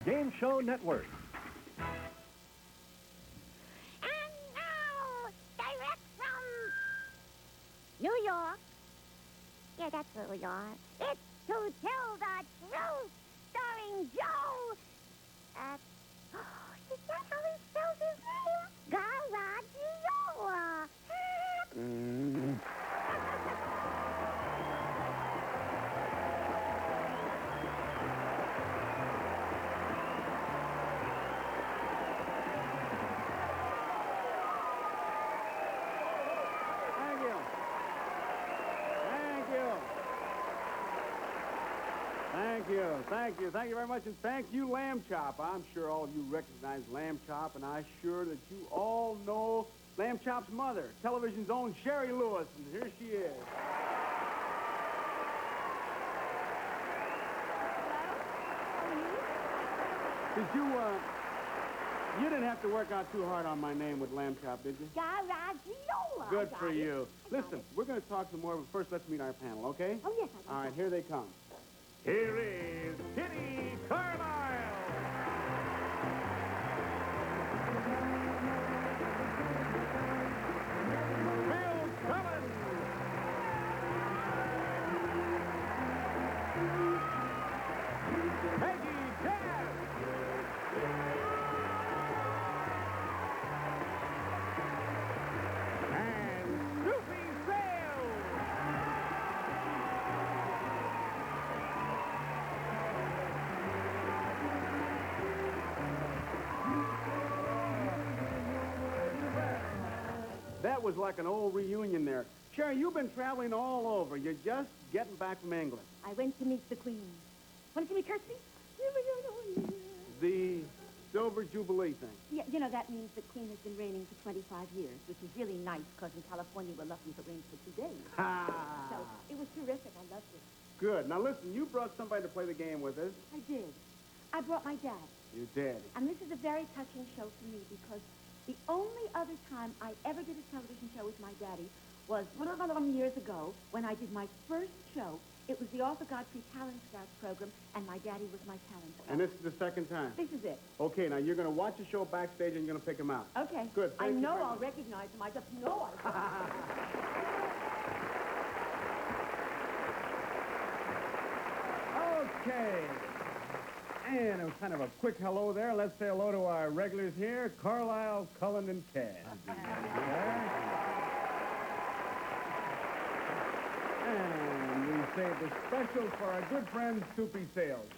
Game Show Network. And now, direct from New York. Yeah, that's where we are. It's To Tell the Truth, starring Joe. Is that how he spells his name? Garagiola. Thank you very much, and thank you, Lamb Chop. I'm sure all of you recognize Lamb Chop, and I'm sure that you all know Lamb Chop's mother, television's own Shari Lewis, and here she is. You didn't have to work out too hard on my name with Lamb Chop, did you? Garagiola. Good for you. Listen, we're going to talk some more, but first let's meet our panel, okay? Oh, yes, I All right, here they come. Here is Kitty Carlisle. Bill Cullen. Peggy Cass. And Soupy Sales. That was like an old reunion there. Shari, you've been traveling all over. You're just getting back from England. I went to meet the Queen. Want to see me curtsy? The Silver Jubilee thing. Yeah, you know, that means the Queen has been reigning for 25 years, which is really nice, because in California we're lucky if it rains for 2 days. Ha! So it was terrific. I loved it. Good. Now listen, you brought somebody to play the game with us. I did. I brought my dad. You did. And this is a very touching show for me, because the only other time I ever did a television show with my daddy was years ago when I did my first show. It was the Arthur Godfrey Talent Scouts program, and my daddy was my talent scout. And this is the second time? This is it. Okay, now you're going to watch the show backstage and you're going to pick him out. Okay. Good. I Thank you know very I'll much. recognize him. I just know I will. Okay. And it was kind of a quick hello there. Let's say hello to our regulars here, Carlisle, Cullen, and Cass. And we saved a special for our good friend, Soupy Sales.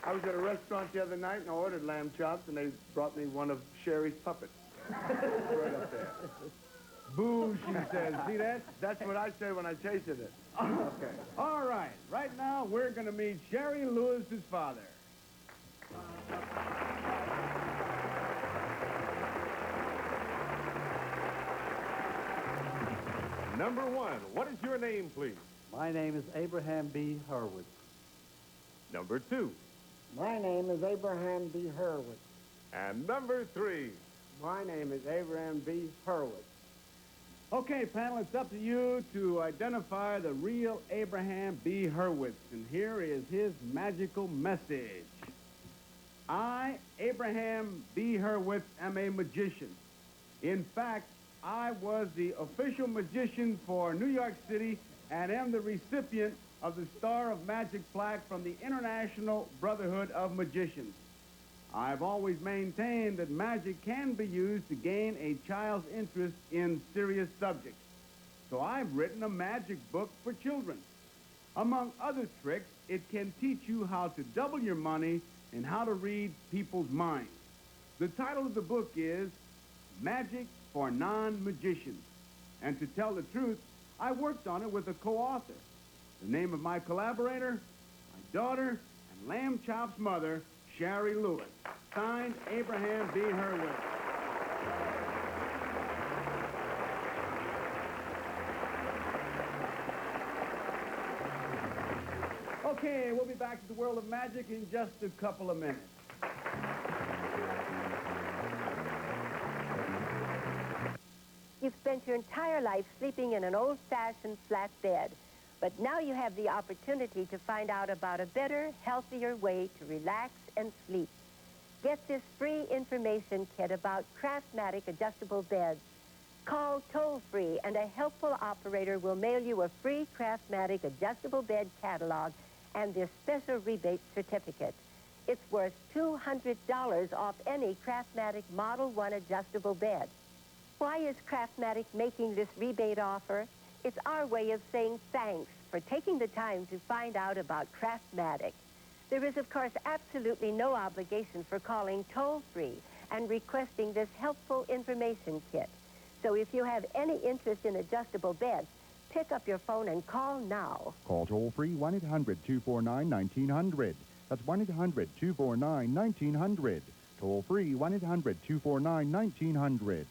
I was at a restaurant the other night and I ordered lamb chops, and they brought me one of Shari's puppets. Right up there. Boo, she says. See that? That's what I said when I tasted it. Okay. All right. Right now, we're going to meet Shari Lewis's father. Number one, what is your name, please? My name is Abraham B. Hurwitz. Number two. My name is Abraham B. Hurwitz. And number three. My name is Abraham B. Hurwitz. Okay, panel, it's up to you to identify the real Abraham B. Hurwitz. And here is his magical message. I, Abraham B. Hurwitz, am a magician. In fact, I was the official magician for New York City and am the recipient of the Star of Magic plaque from the International Brotherhood of Magicians. I've always maintained that magic can be used to gain a child's interest in serious subjects. So I've written a magic book for children. Among other tricks, it can teach you how to double your money and how to read people's minds. The title of the book is Magic for Non-Magicians. And to tell the truth, I worked on it with a co-author. The name of my collaborator, my daughter, and Lamb Chop's mother, Shari Lewis. Signed, Abraham B. Hurwitz. Okay, we'll be back to the world of magic in just a couple of minutes. You've spent your entire life sleeping in an old-fashioned flat bed. But now you have the opportunity to find out about a better, healthier way to relax and sleep. Get this free information kit about Craftmatic adjustable beds. Call toll-free, and a helpful operator will mail you a free Craftmatic adjustable bed catalog and this special rebate certificate. It's worth $200 off any Craftmatic Model 1 adjustable bed. Why is Craftmatic making this rebate offer? It's our way of saying thanks for taking the time to find out about Craftmatic. There is, of course, absolutely no obligation for calling toll-free and requesting this helpful information kit. So if you have any interest in adjustable beds, pick up your phone and call now. Call toll-free 1-800-249-1900. That's 1-800-249-1900. Toll-free 1-800-249-1900.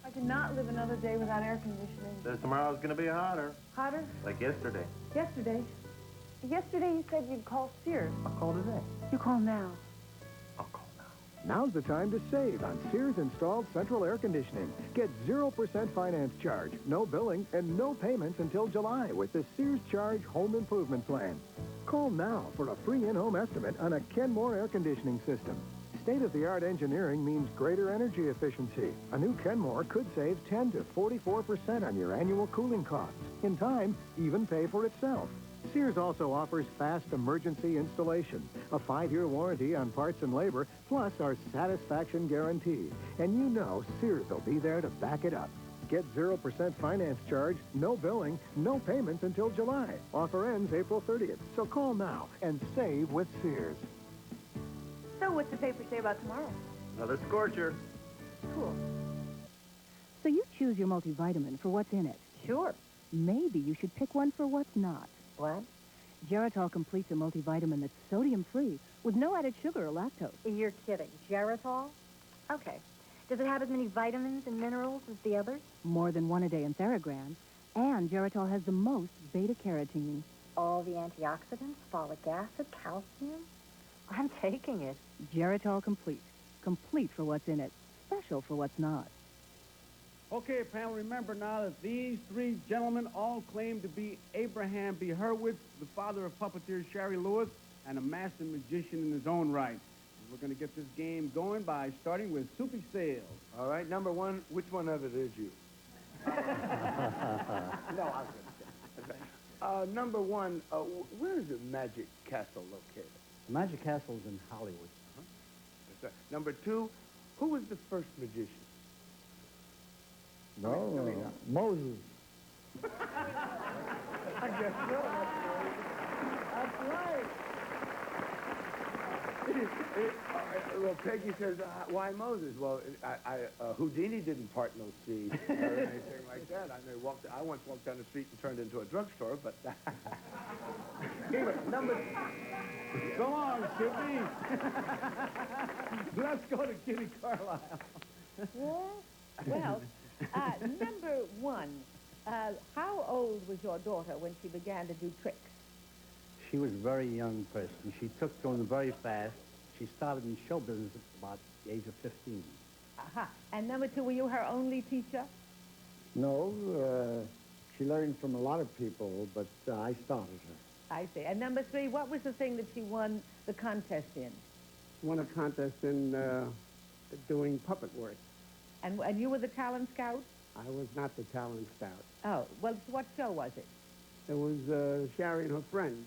I cannot live another day without air conditioning. Says tomorrow's going to be hotter. Hotter? Like yesterday. Yesterday? Yesterday you said you'd call Sears. I'll call today. You call now. I'll call now. Now's the time to save on Sears installed central air conditioning. Get 0% finance charge, no billing, and no payments until July with the Sears Charge Home Improvement Plan. Call now for a free in-home estimate on a Kenmore air conditioning system. State-of-the-art engineering means greater energy efficiency. A new Kenmore could save 10 to 44% on your annual cooling costs. In time, even pay for itself. Sears also offers fast emergency installation, a 5-year warranty on parts and labor, plus our satisfaction guarantee. And you know Sears will be there to back it up. Get 0% finance charge, no billing, no payments until July. Offer ends April 30th. So call now and save with Sears. So what's the paper say about tomorrow? Another scorcher. Cool. So you choose your multivitamin for what's in it. Sure. Maybe you should pick one for what's not. What? Geritol completes a multivitamin that's sodium-free with no added sugar or lactose. You're kidding. Geritol? Okay. Does it have as many vitamins and minerals as the others? More than 1 a day in Theragram. And Geritol has the most beta-carotene. All the antioxidants, folic acid, calcium? I'm taking it. Geritol Complete. Complete for what's in it. Special for what's not. Okay, panel, remember now that these three gentlemen all claim to be Abraham B. Hurwitz, the father of puppeteer Shari Lewis, and a master magician in his own right. We're going to get this game going by starting with Soupy Sales. All right, number one, which one of it is you? No, I was going to say. Number one, where is the Magic Castle located? The Magic Castle's in Hollywood. That's right. Number two, who was the first magician? No, Moses. I guess so. That's right. Well, Peggy says, why Moses? Well, Houdini didn't part no sea or anything like that. I once walked down the street and turned into a drugstore, but... Anyway, number... Go on, Soupy. Let's go to Kitty Carlisle. Well, number one, how old was your daughter when she began to do tricks? She was a very young person. She took to them very fast. She started in show business at about the age of 15. Aha. And number two, were you her only teacher? No, she learned from a lot of people, but I started her. I see. And number three, what was the thing that she won the contest in? Won a contest in doing puppet work. And you were the talent scout? I was not the talent scout. Oh, well, what show was it? It was Shari and her friends.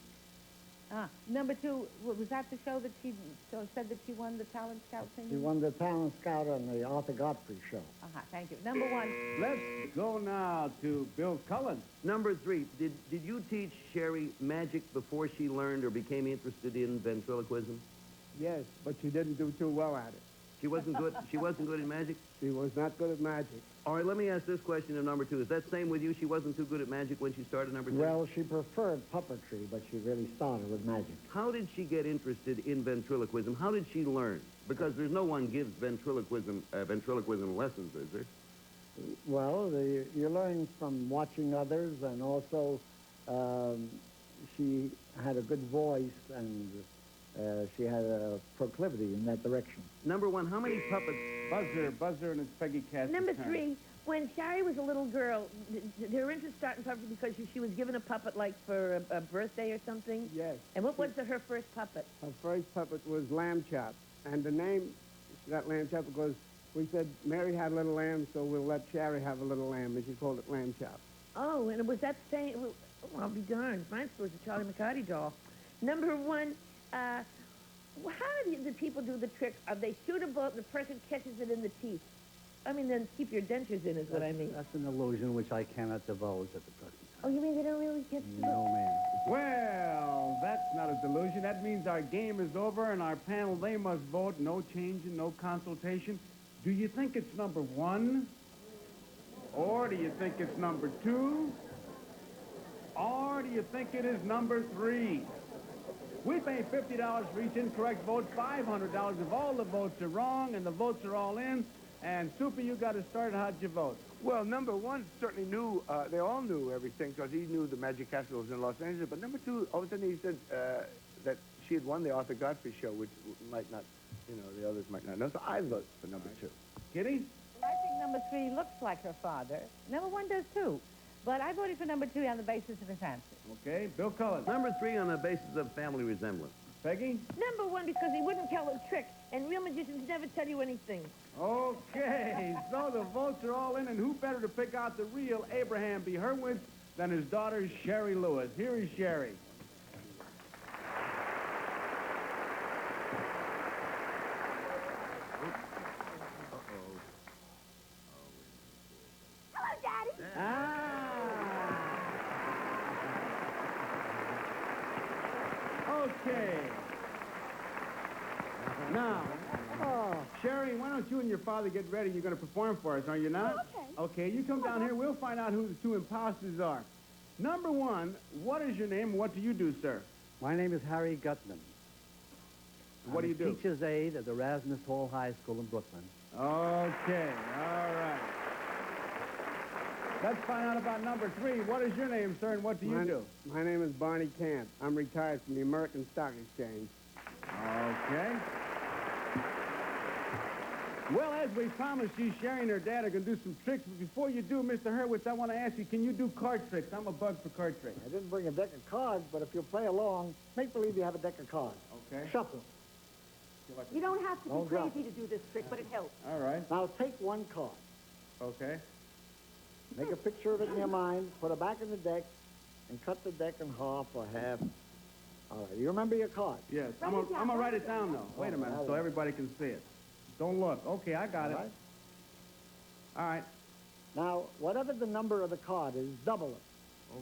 Ah, number two, was that the show that she said that she won the talent scout thing? She won the talent scout on the Arthur Godfrey show. Uh-huh, thank you. Number one. Let's go now to Bill Cullen. Number three, did you teach Shari magic before she learned or became interested in ventriloquism? Yes, but she didn't do too well at it. She wasn't good. She wasn't good at magic? She was not good at magic. All right, let me ask this question of number two. Is that same with you? She wasn't too good at magic when she started, number two? Well, she preferred puppetry, but she really started with magic. How did she get interested in ventriloquism? How did she learn? Because there's no one gives ventriloquism lessons, is there? Well, you learn from watching others, and also she had a good voice, and she had a proclivity in that direction. Number one, how many puppets? Buzzr, and it's Peggy Cass. Number three, when Shari was a little girl, did her interest start in puppetry because she was given a puppet like for a birthday or something? Yes. And what was her first puppet? Her first puppet was Lamb Chop. And the name, she got Lamb Chop because we said Mary had a little lamb, so we'll let Shari have a little lamb, and she called it Lamb Chop. Oh, and it was that same... Oh, I'll be darned. Mine was a Charlie McCarty doll. Number one, how do the people do the trick? Are they shoot a bullet and the person catches it in the teeth? I mean, then keep your dentures in is what I mean. That's an illusion which I cannot divulge at the present time. Oh, you mean they don't really get to No, ma'am. Well, that's not a delusion. That means our game is over, and our panel, they must vote. No changing, no consultation. Do you think it's number 1? Or do you think it's number 2? Or do you think it is number 3? We pay $50 for each incorrect vote, $500 if all the votes are wrong and the votes are all in. And, Soupy, you got to start. How'd you vote? Well, number one certainly knew, they all knew everything because he knew the Magic Castle was in Los Angeles. But number two, all of a sudden he said that she had won the Arthur Godfrey show, which might not, the others might not know. So I vote for number 2. Kitty? Well, I think number 3 looks like her father. Number 1 does too. But I voted for number 2 on the basis of his answer. Okay. Bill Cullen? Number 3 on the basis of family resemblance. Peggy? Number 1 because he wouldn't tell a trick, and real magicians never tell you anything. Okay, so the votes are all in, and who better to pick out the real Abraham B. Hurwitz than his daughter, Shari Lewis. Here is Shari. Hello, Daddy. Okay. Now, Shari, why don't you and your father get ready? You're going to perform for us, are you not? Oh, okay. Okay, you come down here. We'll find out who the 2 imposters are. Number 1, what is your name and what do you do, sir? My name is Harry Gutman. What do you do? Teacher's aide at Erasmus Hall High School in Brooklyn. Okay, all right. Let's find out about number 3. What is your name, sir, and what do you do? My name is Barney Camp. I'm retired from the American Stock Exchange. Okay. Well, as we promised you, Shari and her dad are going to do some tricks. But before you do, Mr. Hurwitz, I want to ask you, can you do card tricks? I'm a bug for card tricks. I didn't bring a deck of cards, but if you play along, make believe you have a deck of cards. Okay. Shuffle. You don't have to Don't be drop crazy to do this trick, but it helps. All right. Now take one card. Okay. Make a picture of it in your mind, put it back in the deck, and cut the deck in half or half. All right, you remember your card? Yes. I'm going to write it down, though. Wait a minute, so everybody can see it. Don't look. Okay, I got it. All right. Now, whatever the number of the card is, double it.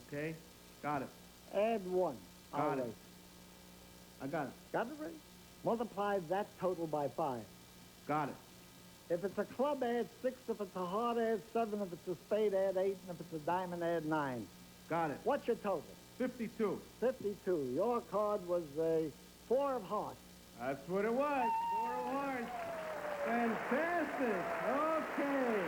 Okay. Got it. Add 1. Got it. I got it. Got it, Ray? Multiply that total by 5. Got it. If it's a club, add 6. If it's a heart, add 7. If it's a spade, add 8. And if it's a diamond, add 9. Got it. What's your total? 52. 52. Your card was a 4 of hearts. That's what it was. 4 of hearts. Fantastic. Okay.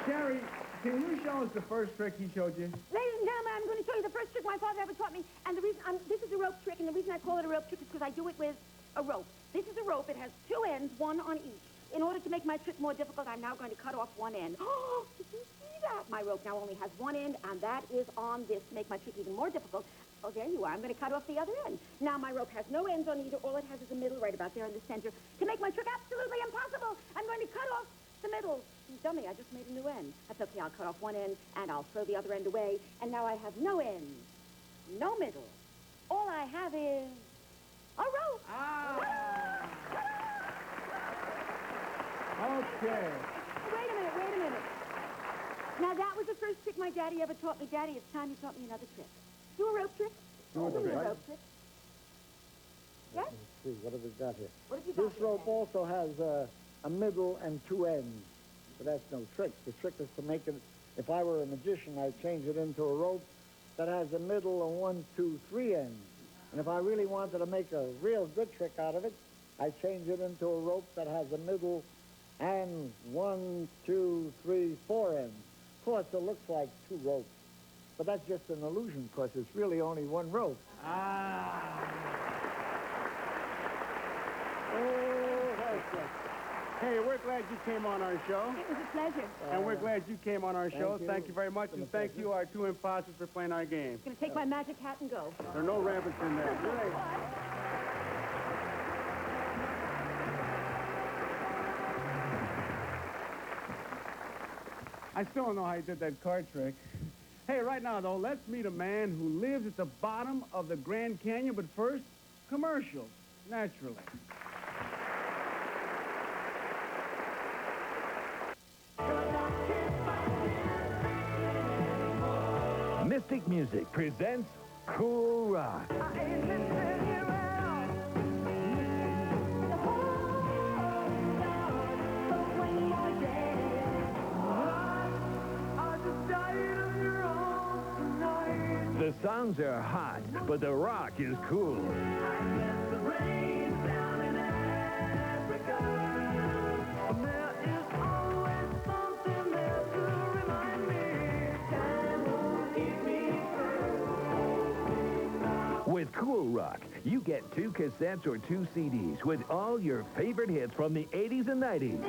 Shari, can you show us the first trick he showed you? Ladies and gentlemen, I'm going to show you the first trick my father ever taught me. And the reason, this is a rope trick, and the reason I call it a rope trick is because I do it with a rope. This is a rope. It has 2 ends, 1 on each. In order to make my trick more difficult, I'm now going to cut off 1 end. Oh, did you see that? My rope now only has 1 end, and that is on this to make my trick even more difficult. Oh, there you are. I'm going to cut off the other end. Now my rope has no ends on either. All it has is a middle right about there in the center. To make my trick absolutely impossible, I'm going to cut off the middle. You dummy, I just made a new end. That's okay. I'll cut off 1 end, and I'll throw the other end away. And now I have no end, no middle. All I have is a rope. Okay. Wait a minute. Now, that was the first trick my daddy ever taught me. Daddy, it's time you taught me another trick. Do a rope trick. Do a trick. rope trick. Yes? Let's see, what have we got here? What have you got This rope also has a middle and 2 ends. But that's no trick. The trick is to make it, if I were a magician, I'd change it into a rope that has a middle and 1, 2, 3 ends. And if I really wanted to make a real good trick out of it, I'd change it into a rope that has a middle and 1, 2, 3, 4 ends. Of course, it looks like 2 ropes. But that's just an illusion, because it's really only 1 rope. Ah. Oh, that's it. Hey, we're glad you came on our show. It was a pleasure. And we're glad you came on our show. you. Thank you very much. And thank you, our two imposters, for playing our game. I'm going to take my magic hat and go. There are no rabbits in there. Great. I still don't know how you did that card trick. Hey, right now, though, let's meet a man who lives at the bottom of the Grand Canyon. But first, commercials, naturally. Mystic Music presents Cool Rock. The songs are hot, but the rock is cool. With Cool Rock, you get 2 cassettes or 2 CDs with all your favorite hits from the 80s and 90s.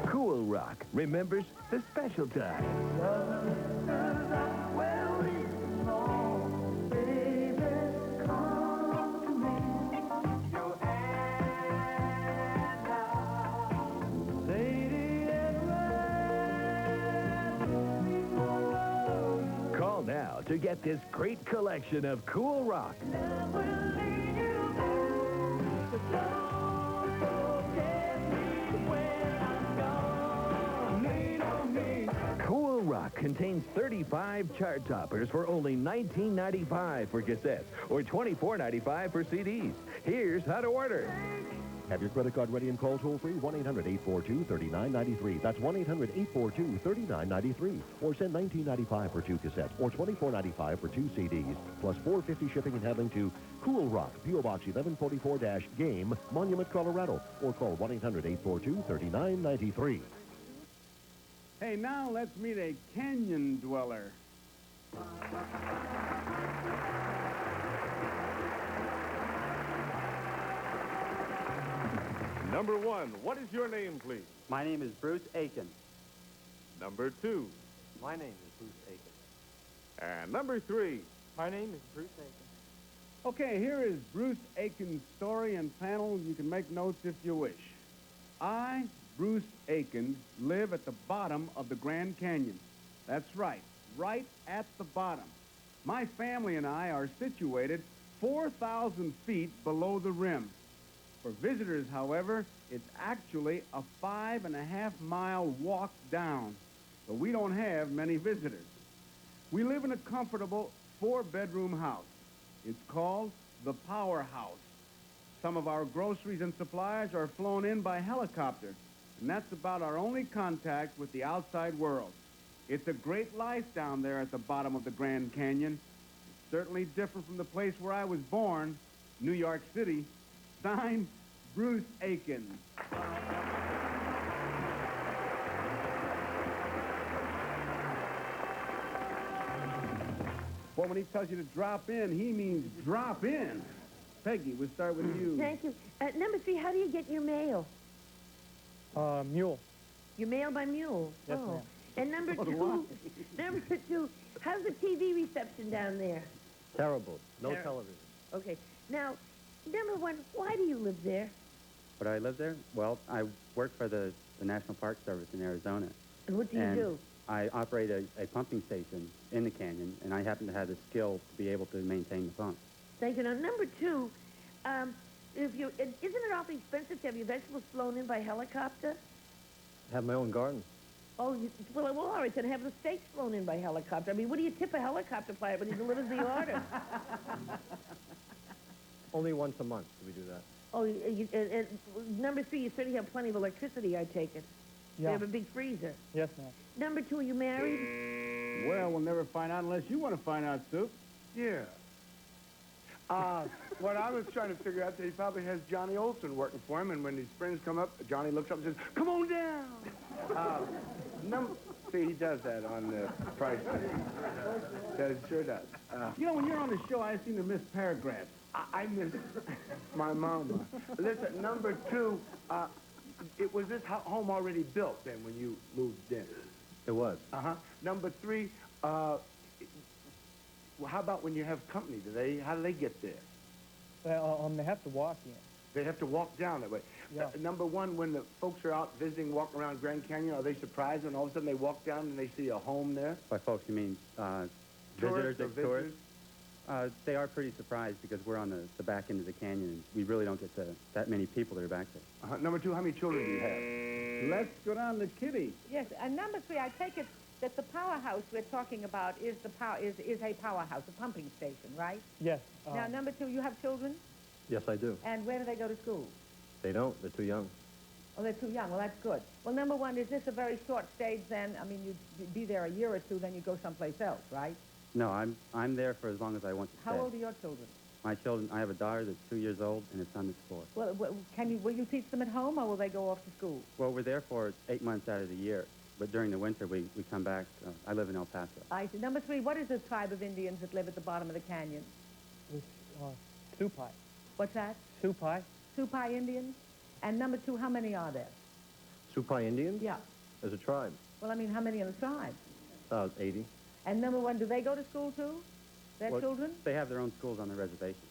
Cool Rock remembers the special times. Call now to get this great collection of Cool Rock. Cool Rock contains 35 chart toppers for only $19.95 for cassettes or $24.95 for CDs. Here's how to order. Have your credit card ready and call toll-free 1-800-842-3993. That's 1-800-842-3993. Or send $19.95 for 2 cassettes or $24.95 for 2 CDs, plus $4.50 shipping and handling to Cool Rock, P.O. Box 1144-Game, Monument, Colorado. Or call 1-800-842-3993. Hey, now let's meet a canyon dweller. Number 1, what is your name, please? My name is Bruce Aiken. Number 2. My name is Bruce Aiken. And number 3. My name is Bruce Aiken. Okay, here is Bruce Aiken's story, and panel, you can make notes if you wish. I, Bruce Aiken, live at the bottom of the Grand Canyon. That's right at the bottom. My family and I are situated 4,000 feet below the rim. For visitors, however, it's actually a 5.5-mile walk down, so we don't have many visitors. We live in a comfortable 4-bedroom house. It's called the Powerhouse. Some of our groceries and supplies are flown in by helicopter, and that's about our only contact with the outside world. It's a great life down there at the bottom of the Grand Canyon. It's certainly different from the place where I was born, New York City. Signed, Bruce Aiken. Well, when he tells you to drop in, he means drop in. Peggy, we'll start with you. Thank you. Number 3, how do you get your mail? Mule. You mail by mule? Yes, oh. ma'am. And number 2, how's the TV reception down there? Terrible. No Terrible. television. Okay. Now, number 1, why do you live there? But I live there? Well, I work for the National Park Service in Arizona. And what do you do? I operate a pumping station in the canyon, and I happen to have the skill to be able to maintain the pump. Thank you. Now, number 2, isn't it awfully expensive to have your vegetables flown in by helicopter? I have my own garden. Oh, well, all right, then have the steaks flown in by helicopter. I mean, what do you tip a helicopter pilot when he delivers the order? Only once a month do we do that. Oh, number 3, you certainly have plenty of electricity, I take it. Yeah. You have a big freezer. Yes, ma'am. Number 2, are you married? Well, we'll never find out unless you want to find out, Soup. Yeah. What I was trying to figure out that he probably has Johnny Olson working for him, and when his friends come up, Johnny looks up and says, "Come on down." See, he does that on the price. That sure does. You know, when you're on the show, I seem to miss paragraphs. I miss my mama. Listen, number 2, was this home already built then when you moved in? It was. Uh-huh. Number 3, well, how about when you have company? How do they get there? Well, they have to walk in. They have to walk down that way. Yeah. Number 1, when the folks are out visiting, walking around Grand Canyon, are they surprised when all of a sudden they walk down and they see a home there? By folks, you mean Tourists visitors? or Tourists? They are pretty surprised because we're on the back end of the canyon, and we really don't get that many people that are back there. Number 2, how many children do you have? Let's go down to Kitty. Yes, and number 3, I take it that the powerhouse we're talking about is a powerhouse, a pumping station, right? Yes. Now, number 2, you have children? Yes, I do. And where do they go to school? They don't. They're too young. Oh, they're too young. Well, that's good. Well, number 1, is this a very short stage then? I mean, you'd be there a year or 2, then you go someplace else, right? No, I'm there for as long as I want to stay. How old are your children? My children, I have a daughter that's 2 years old and a son that's 4. Well, will you teach them at home, or will they go off to school? Well, we're there for 8 months out of the year, but during the winter we come back. I live in El Paso. I see. Number 3, what is the tribe of Indians that live at the bottom of the canyon? It's Supai. What's that? Supai. Supai Indians? And number 2, how many are there? Supai Indians? Yeah. There's a tribe. Well, I mean, how many in the tribe? About 80. And number 1, do they go to school too? Their children? They have their own schools on the reservation.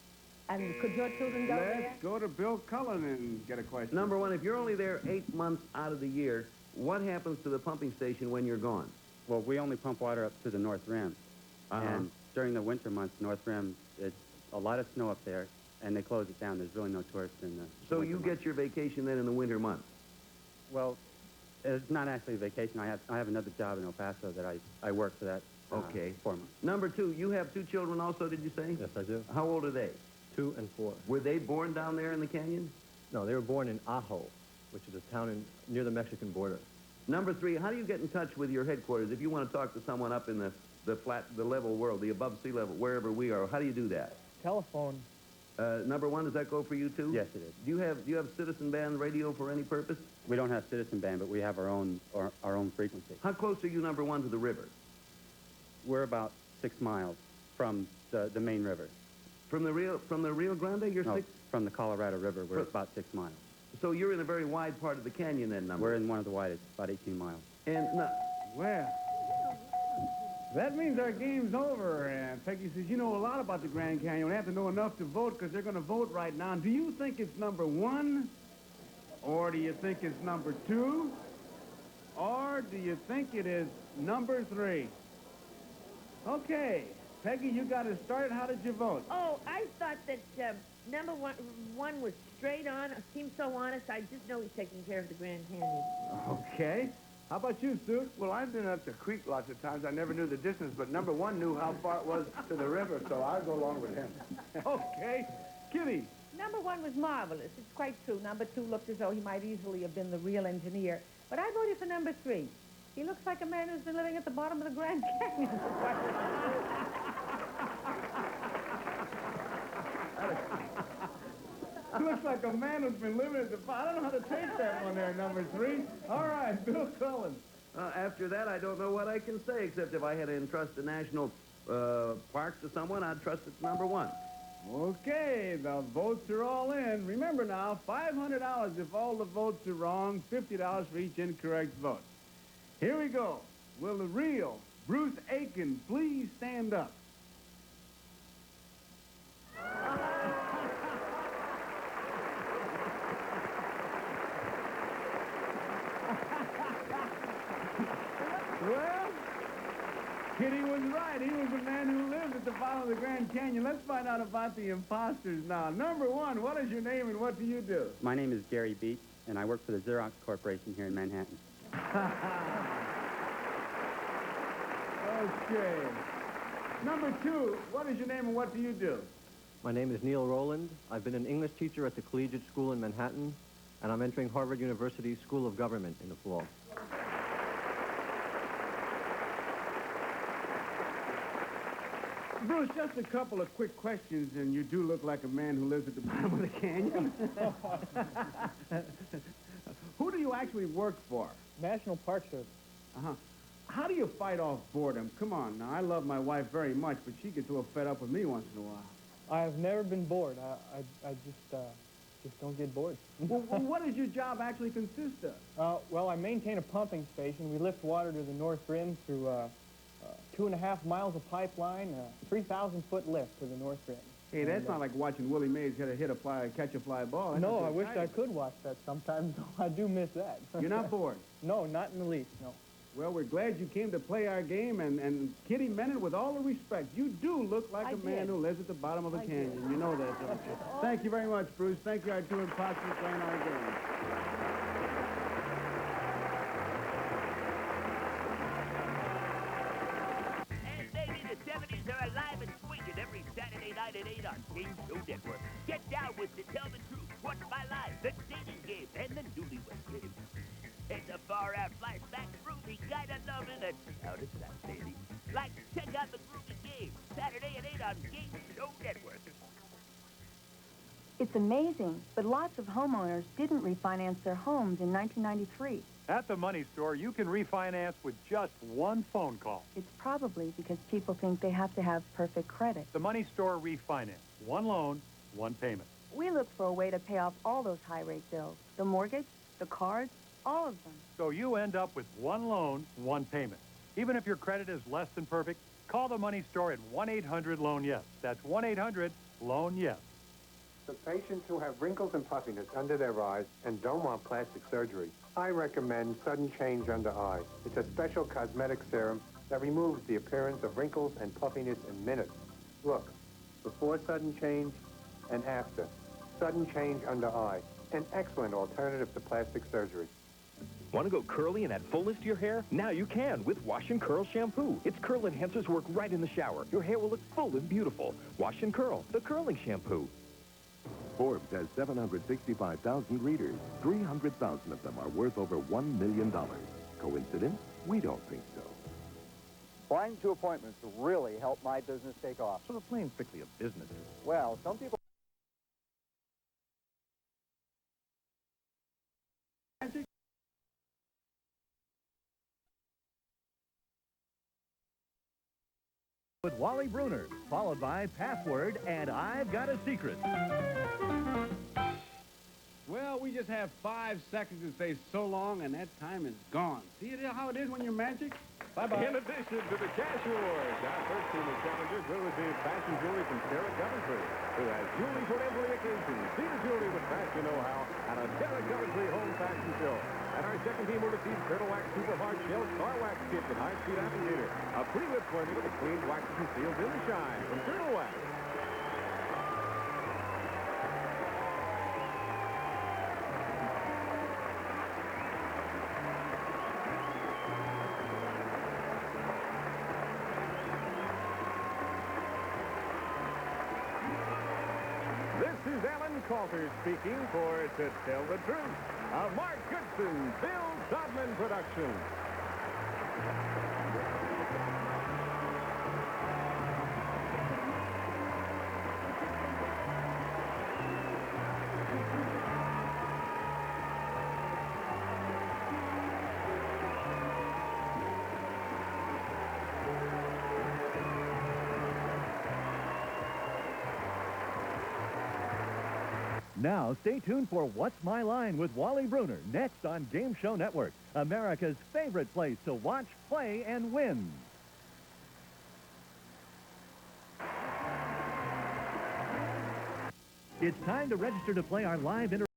And could your children go there? Let's go to Bill Cullen and get a question. Number 1, if you're only there 8 months out of the year, what happens to the pumping station when you're gone? Well, we only pump water up to the North Rim. And during the winter months, North Rim, it's a lot of snow up there, and they close it down. There's really no tourists in the So winter you months. get your vacation then in the winter months? Well, it's not actually a vacation. I have another job in El Paso that I work for that. Okay. 4 months. Number 2, you have 2 children also, did you say? Yes, I do. How old are they? 2 and 4. Were they born down there in the canyon? No, they were born in Ajo, which is a town near the Mexican border. Number 3, how do you get in touch with your headquarters if you want to talk to someone up in the level world, the above sea level, wherever we are? How do you do that? Telephone. Number 1, does that go for you too? Yes, it is. Do you have citizen band radio for any purpose? We don't have citizen band, but we have our own frequency. How close are you, number 1, to the river? We're about 6 miles from the main river. From the Rio Grande, you're 6? From the Colorado River, we're about 6 miles. So you're in a very wide part of the canyon then, number. We're in one of the widest, about 18 miles. And well, that means our game's over. And Peggy says, you know a lot about the Grand Canyon. You have to know enough to vote because they're going to vote right now. Do you think it's number 1? Or do you think it's number 2? Or do you think it is number 3? Okay. Peggy, you got to start. How did you vote? Oh, I thought that number 1 was straight on. Seemed so honest. I just know he's taking care of the Grand Canyon. Okay. How about you, Stu? Well, I've been up the creek lots of times. I never knew the distance, but number 1 knew how far it was to the river, so I'll go along with him. Okay. Kitty. Number 1 was marvelous. It's quite true. Number 2 looked as though he might easily have been the real engineer. But I voted for number 3. He looks like a man who's been living at the bottom of the Grand Canyon. Looks like a man who's been living at the bottom. I don't know how to take that one there, number 3. All right, Bill Cullen. After that, I don't know what I can say, except if I had to entrust the national parks to someone, I'd trust it to number 1. Okay, the votes are all in. Remember now, $500 if all the votes are wrong, $50 for each incorrect vote. Here we go. Will the real Bruce Aiken please stand up? Well, Kitty was right. He was the man who lived at the bottom of the Grand Canyon. Let's find out about the imposters now. Number 1, what is your name and what do you do? My name is Gary Beach, and I work for the Xerox Corporation here in Manhattan. Okay. Number 2, what is your name and what do you do? My name is Neil Rowland. I've been an English teacher at the Collegiate School in Manhattan, and I'm entering Harvard University's School of Government in the fall. Bruce, just a couple of quick questions, and you do look like a man who lives at the bottom of the canyon. Who do you actually work for? National Park Service. Uh-huh. How do you fight off boredom? Come on, now, I love my wife very much, but she gets a little fed up with me once in a while. I have never been bored. I just don't get bored. Well, what does your job actually consist of? Well, I maintain a pumping station. We lift water to the North Rim through 2.5 miles of pipeline, 3,000-foot lift to the North Rim. Hey, that's not like watching Willie Mays catch a fly ball. That's No, just I wish exciting. I could watch that sometimes, though I do miss that. You're not bored? No, not in the least, no. Well, we're glad you came to play our game, and Kitty meant it with all the respect. You do look like a man who lives at the bottom of a canyon. You know that, don't you? Thank you very much, Bruce. Thank you, our two imposters, for playing our game. And baby, the 70s are alive and swinging every Saturday night at 8 on Game Show Network. Get down with To Tell the Truth, What's My Life, The Dating Game, and the Newlywed Game. It's a far-out flashback, groovy, kinda loving, and out of sight, baby. Like, check out the groovy game, Saturday at 8 on Game Show Network. It's amazing, but lots of homeowners didn't refinance their homes in 1993. At the money store, you can refinance with just one phone call. It's probably because people think they have to have perfect credit. The money store refinance. One loan, one payment. We look for a way to pay off all those high-rate bills. The mortgage, the cards, all of them. So you end up with one loan, one payment. Even if your credit is less than perfect, call the money store at 1-800-LOAN-YES. That's 1-800-LOAN-YES. For patients who have wrinkles and puffiness under their eyes and don't want plastic surgery, I recommend Sudden Change Under Eye. It's a special cosmetic serum that removes the appearance of wrinkles and puffiness in minutes. Look, before sudden change and after. Sudden Change Under Eye, an excellent alternative to plastic surgery. Want to go curly and add fullness to your hair? Now you can with Wash and Curl shampoo. Its curl enhancers work right in the shower. Your hair will look full and beautiful. Wash and Curl, the curling shampoo. Forbes has 765,000 readers. 300,000 of them are worth over $1 million. Coincidence? We don't think so. Flying to appointments really helped my business take off. So the plane's strictly a business. Well, some people... With Wally Bruner, followed by Password and I've Got a Secret. Well, we just have 5 seconds to say so long, and that time is gone. See how it is when you're magic? Bye-bye. In addition to the Cash Awards, our first team of challengers will receive fashion jewelry from Derek Coventry, who has jewelry for every occasion. See the jewelry with fashion know-how at a Derek Coventry home fashion show. And our second team will receive Turtle Wax Super Hard Shell Star Wax Kit with high-speed applicator, a pre-whip formula that cleans, waxes, and seals in the shine from Turtle Wax. This is Alan Coulter speaking for To Tell the Truth, a Mark Goodson, Bill Todman production. Now, stay tuned for What's My Line with Wally Bruner, next on Game Show Network, America's favorite place to watch, play, and win. It's time to register to play our live